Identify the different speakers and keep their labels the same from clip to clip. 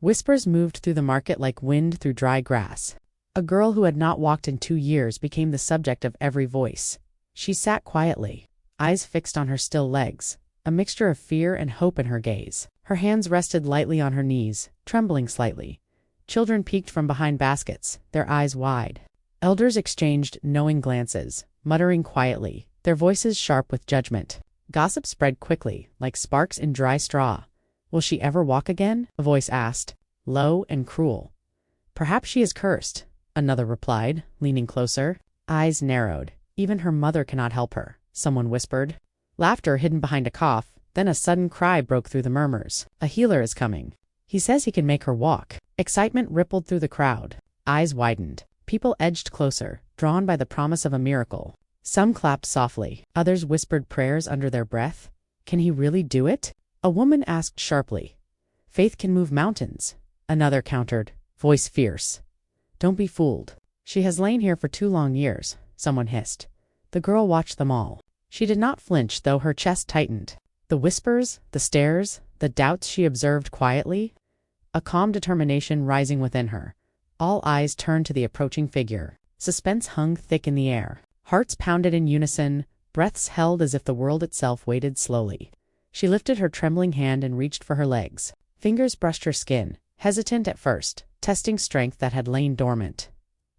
Speaker 1: Whispers moved through the market like wind through dry grass. A girl who had not walked in 2 years became the subject of every voice. She sat quietly, eyes fixed on her still legs, a mixture of fear and hope in her gaze. Her hands rested lightly on her knees, trembling slightly. Children peeked from behind baskets, their eyes wide. Elders exchanged knowing glances, muttering quietly, their voices sharp with judgment. Gossip spread quickly, like sparks in dry straw. "Will she ever walk again?" a voice asked, low and cruel. "Perhaps she is cursed," another replied, leaning closer. Eyes narrowed. "Even her mother cannot help her," someone whispered. Laughter hidden behind a cough, then a sudden cry broke through the murmurs. "A healer is coming. He says he can make her walk." Excitement rippled through the crowd. Eyes widened. People edged closer, drawn by the promise of a miracle. Some clapped softly. Others whispered prayers under their breath. "Can he really do it?" A woman asked sharply. "Faith can move mountains." Another countered, voice fierce. "Don't be fooled. She has lain here for 2 long years," someone hissed. The girl watched them all. She did not flinch, though her chest tightened. The whispers, the stares, the doubts she observed quietly, a calm determination rising within her. All eyes turned to the approaching figure. Suspense hung thick in the air. Hearts pounded in unison, breaths held as if the world itself waited slowly. She lifted her trembling hand and reached for her legs. Fingers brushed her skin, hesitant at first, testing strength that had lain dormant.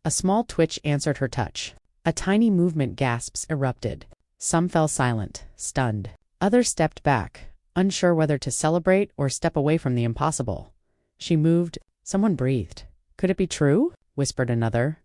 Speaker 1: A small twitch answered her touch. A tiny movement, gasps erupted. Some fell silent, stunned. Others stepped back, unsure whether to celebrate or step away from the impossible. She moved. Someone breathed. "Could it be true?" whispered another.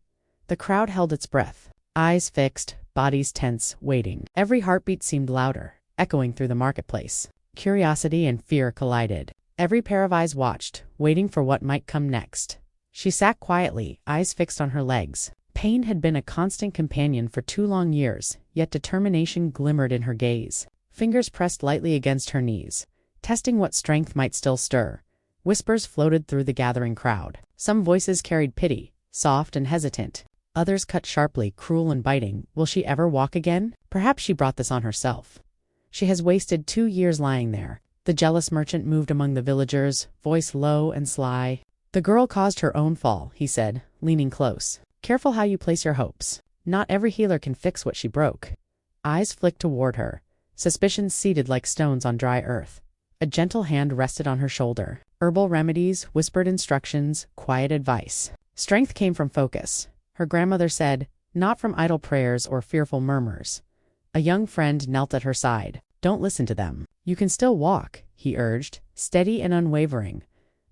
Speaker 1: The crowd held its breath, eyes fixed, bodies tense, waiting. Every heartbeat seemed louder, echoing through the marketplace. Curiosity and fear collided. Every pair of eyes watched, waiting for what might come next. She sat quietly, eyes fixed on her legs. Pain had been a constant companion for 2 long years, yet determination glimmered in her gaze. Fingers pressed lightly against her knees, testing what strength might still stir. Whispers floated through the gathering crowd. Some voices carried pity, soft and hesitant. Others cut sharply, cruel and biting. "Will she ever walk again? Perhaps she brought this on herself. She has wasted 2 years lying there." The jealous merchant moved among the villagers, voice low and sly. "The girl caused her own fall," he said, leaning close. "Careful how you place your hopes. Not every healer can fix what she broke." Eyes flicked toward her, suspicions seated like stones on dry earth. A gentle hand rested on her shoulder. Herbal remedies, whispered instructions, quiet advice. Strength came from focus, her grandmother said, not from idle prayers or fearful murmurs. A young friend knelt at her side. "Don't listen to them. You can still walk," he urged, steady and unwavering.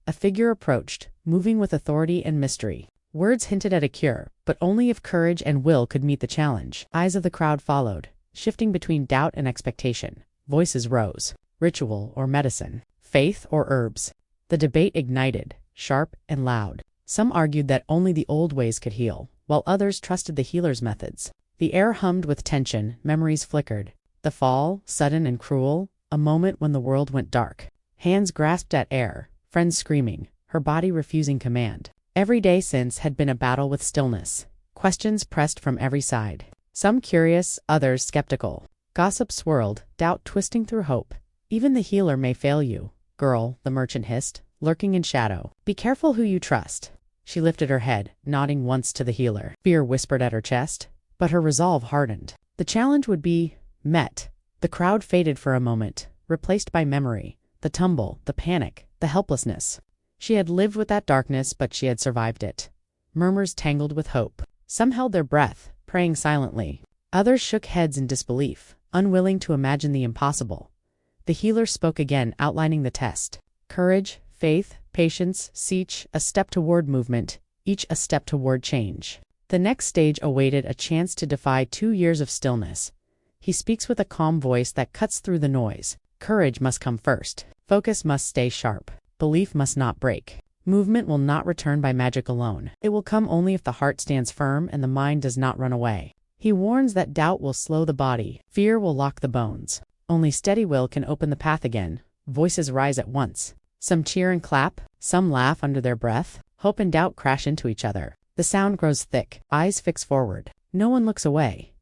Speaker 1: A figure approached, moving with authority and mystery. Words hinted at a cure, but only if courage and will could meet the challenge. Eyes of the crowd followed, shifting between doubt and expectation. Voices rose. Ritual or medicine? Faith or herbs? The debate ignited, sharp and loud. Some argued that only the old ways could heal, while others trusted the healer's methods. The air hummed with tension, memories flickered. The fall, sudden and cruel, a moment when the world went dark. Hands grasped at air, friends screaming, her body refusing command. Every day since had been a battle with stillness. Questions pressed from every side. Some curious, others skeptical. Gossip swirled, doubt twisting through hope. "Even the healer may fail you, girl," the merchant hissed, lurking in shadow. "Be careful who you trust." She lifted her head, nodding once to the healer. Fear whispered at her chest, but her resolve hardened. The challenge would be met. The crowd faded for a moment, replaced by memory, the tumble, the panic, the helplessness. She had lived with that darkness, but she had survived it. Murmurs tangled with hope. Some held their breath, praying silently. Others shook heads in disbelief, unwilling to imagine the impossible. The healer spoke again, outlining the test. Courage, faith, patience, each a step toward movement, each a step toward change. The next stage awaited, a chance to defy 2 years of stillness. He speaks with a calm voice that cuts through the noise. Courage must come first. Focus must stay sharp. Belief must not break. Movement will not return by magic alone. It will come only if the heart stands firm and the mind does not run away. He warns that doubt will slow the body, fear will lock the bones. Only steady will can open the path again. Voices rise at once. Some cheer and clap, some laugh under their breath. Hope and doubt crash into each other. The sound grows thick, eyes fix forward. No one looks away.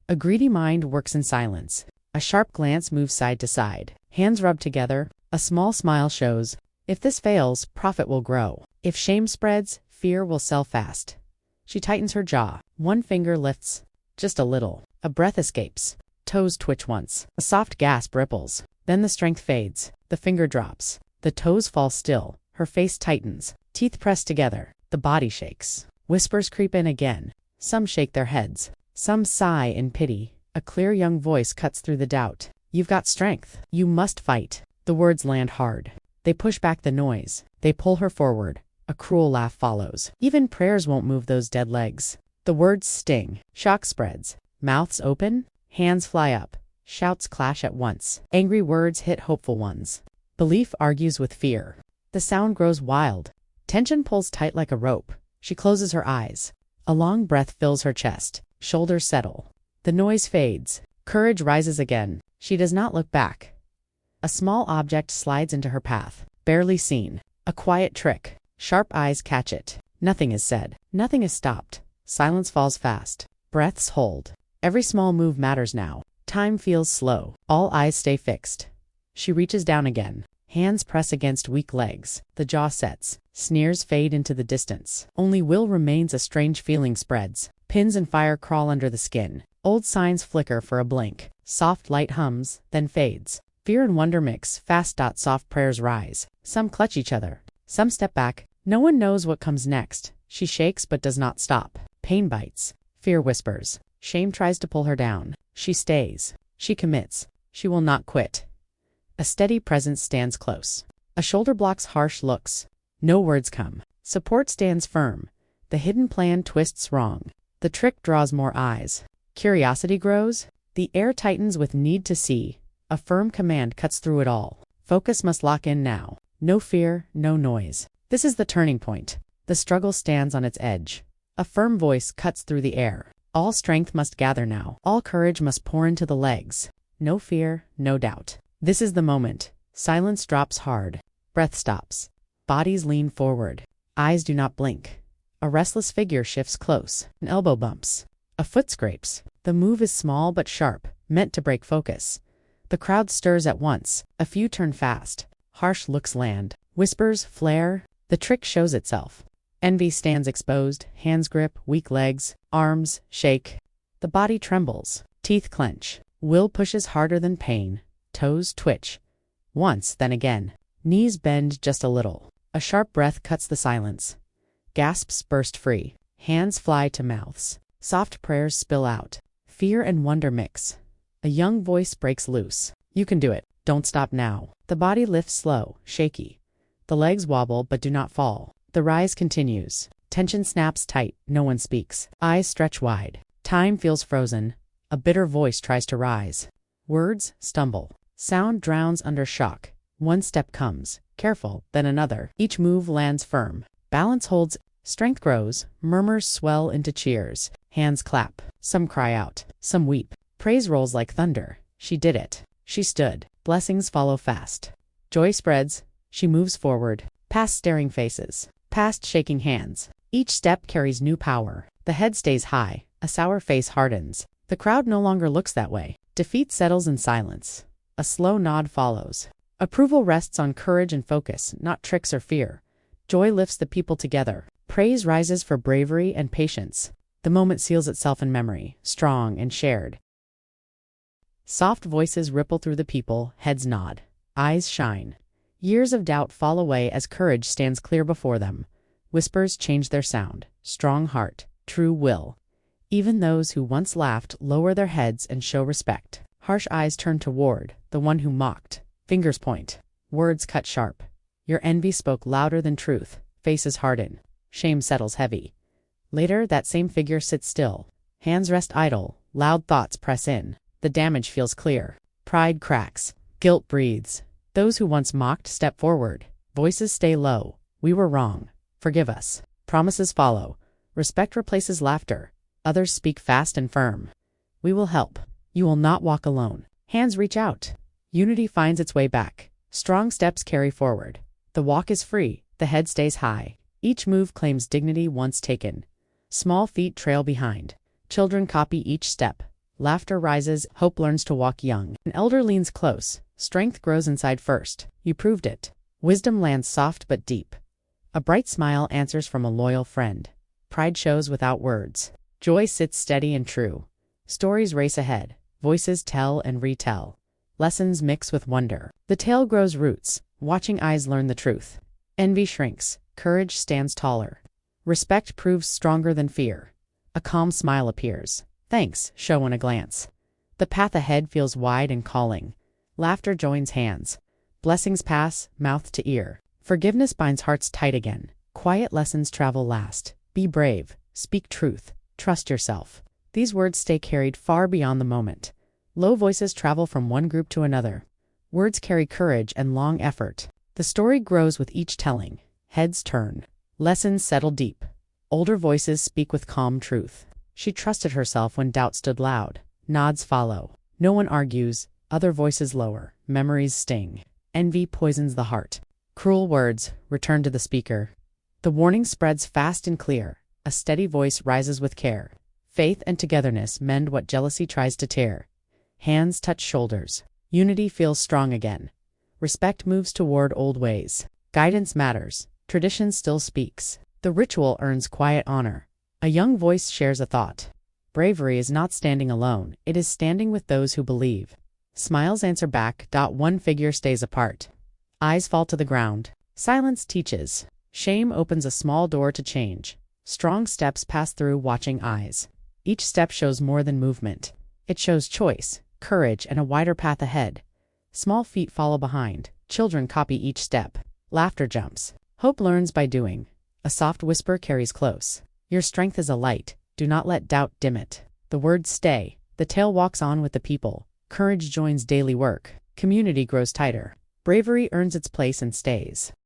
Speaker 1: A greedy mind works in silence. A sharp glance moves side to side. Hands rub together. A small smile shows. If this fails, profit will grow. If shame spreads, fear will sell fast. She tightens her jaw. One finger lifts. Just a little. A breath escapes. Toes twitch once. A soft gasp ripples. Then the strength fades. The finger drops. The toes fall still. Her face tightens. Teeth press together. The body shakes. Whispers creep in again. Some shake their heads. Some sigh in pity. A clear young voice cuts through the doubt. You've got strength. You must fight. The words land hard. They push back the noise. They pull her forward. A cruel laugh follows. Even prayers won't move those dead legs. The words sting. Shock spreads. Mouths open. Hands fly up. Shouts clash at once. Angry words hit hopeful ones. Belief argues with fear. The sound grows wild. Tension pulls tight like a rope. She closes her eyes. A long breath fills her chest. Shoulders settle. The noise fades. Courage rises again. She does not look back. A small object slides into her path. Barely seen. A quiet trick. Sharp eyes catch it. Nothing is said. Nothing is stopped. Silence falls fast. Breaths hold. Every small move matters now. Time feels slow. All eyes stay fixed. She reaches down again. Hands press against weak legs. The jaw sets. Sneers fade into the distance. Only will remains. A strange feeling spreads. Pins and fire crawl under the skin. Old signs flicker for a blink. Soft light hums, then fades. Fear and wonder mix. Fast. Soft prayers rise. Some clutch each other. Some step back. No one knows what comes next. She shakes but does not stop. Pain bites. Fear whispers. Shame tries to pull her down. She stays. She commits. She will not quit. A steady presence stands close. A shoulder blocks harsh looks. No words come. Support stands firm. The hidden plan twists wrong. The trick draws more eyes. Curiosity grows. The air tightens with need to see. A firm command cuts through it all. Focus must lock in now. No fear, no noise. This is the turning point. The struggle stands on its edge. A firm voice cuts through the air. All strength must gather now. All courage must pour into the legs. No fear, no doubt. This is the moment. Silence drops hard. Breath stops. Bodies lean forward. Eyes do not blink. A restless figure shifts close. An elbow bumps. A foot scrapes. The move is small but sharp, meant to break focus. The crowd stirs at once. A few turn fast. Harsh looks land. Whispers flare. The trick shows itself. Envy stands exposed. Hands grip, weak legs, arms shake. The body trembles. Teeth clench. Will pushes harder than pain. Toes twitch. Once, then again. Knees bend just a little. A sharp breath cuts the silence. Gasps burst free. Hands fly to mouths. Soft prayers spill out. Fear and wonder mix. A young voice breaks loose. You can do it. Don't stop now. The body lifts slow, shaky. The legs wobble but do not fall. The rise continues. Tension snaps tight. No one speaks. Eyes stretch wide. Time feels frozen. A bitter voice tries to rise. Words stumble. Sound drowns under shock. One step comes. Careful, then another. Each move lands firm. Balance holds. Strength grows. Murmurs swell into cheers. Hands clap. Some cry out. Some weep. Praise rolls like thunder. She did it. She stood. Blessings follow fast. Joy spreads. She moves forward. Past staring faces. Past shaking hands. Each step carries new power. The head stays high. A sour face hardens. The crowd no longer looks that way. Defeat settles in silence. A slow nod follows. Approval rests on courage and focus, not tricks or fear. Joy lifts the people together. Praise rises for bravery and patience. The moment seals itself in memory, strong and shared. Soft voices ripple through the people, heads nod. Eyes shine. Years of doubt fall away as courage stands clear before them. Whispers change their sound. Strong heart, true will. Even those who once laughed lower their heads and show respect. Harsh eyes turn toward the one who mocked. Fingers point. Words cut sharp. Your envy spoke louder than truth. Faces harden. Shame settles heavy. Later, that same figure sits still. Hands rest idle. Loud thoughts press in. The damage feels clear. Pride cracks. Guilt breathes. Those who once mocked step forward. Voices stay low. We were wrong. Forgive us. Promises follow. Respect replaces laughter. Others speak fast and firm. We will help. You will not walk alone. Hands reach out. Unity finds its way back. Strong steps carry forward. The walk is free. The head stays high. Each move claims dignity once taken. Small feet trail behind. Children copy each step. Laughter rises. Hope learns to walk young. An elder leans close. Strength grows inside first. You proved it. Wisdom lands soft but deep. A bright smile answers from a loyal friend. Pride shows without words. Joy sits steady and true. Stories race ahead. Voices tell and retell. Lessons mix with wonder. The tale grows roots. Watching eyes learn the truth. Envy shrinks. Courage stands taller. Respect proves stronger than fear. A calm smile appears. Thanks, show in a glance. The path ahead feels wide and calling. Laughter joins hands. Blessings pass, mouth to ear. Forgiveness binds hearts tight again. Quiet lessons travel last. Be brave. Speak truth. Trust yourself. These words stay carried far beyond the moment. Low voices travel from one group to another. Words carry courage and long effort. The story grows with each telling. Heads turn. Lessons settle deep. Older voices speak with calm truth. She trusted herself when doubt stood loud. Nods follow. No one argues. Other voices lower. Memories sting. Envy poisons the heart. Cruel words return to the speaker. The warning spreads fast and clear. A steady voice rises with care. Faith and togetherness mend what jealousy tries to tear. Hands touch shoulders. Unity feels strong again. Respect moves toward old ways. Guidance matters. Tradition still speaks. The ritual earns quiet honor. A young voice shares a thought. Bravery is not standing alone. It is standing with those who believe. Smiles answer back. One figure stays apart. Eyes fall to the ground. Silence teaches. Shame opens a small door to change. Strong steps pass through watching eyes. Each step shows more than movement. It shows choice, courage, and a wider path ahead. Small feet follow behind. Children copy each step. Laughter jumps. Hope learns by doing. A soft whisper carries close. Your strength is a light. Do not let doubt dim it. The words stay. The tale walks on with the people. Courage joins daily work. Community grows tighter. Bravery earns its place and stays.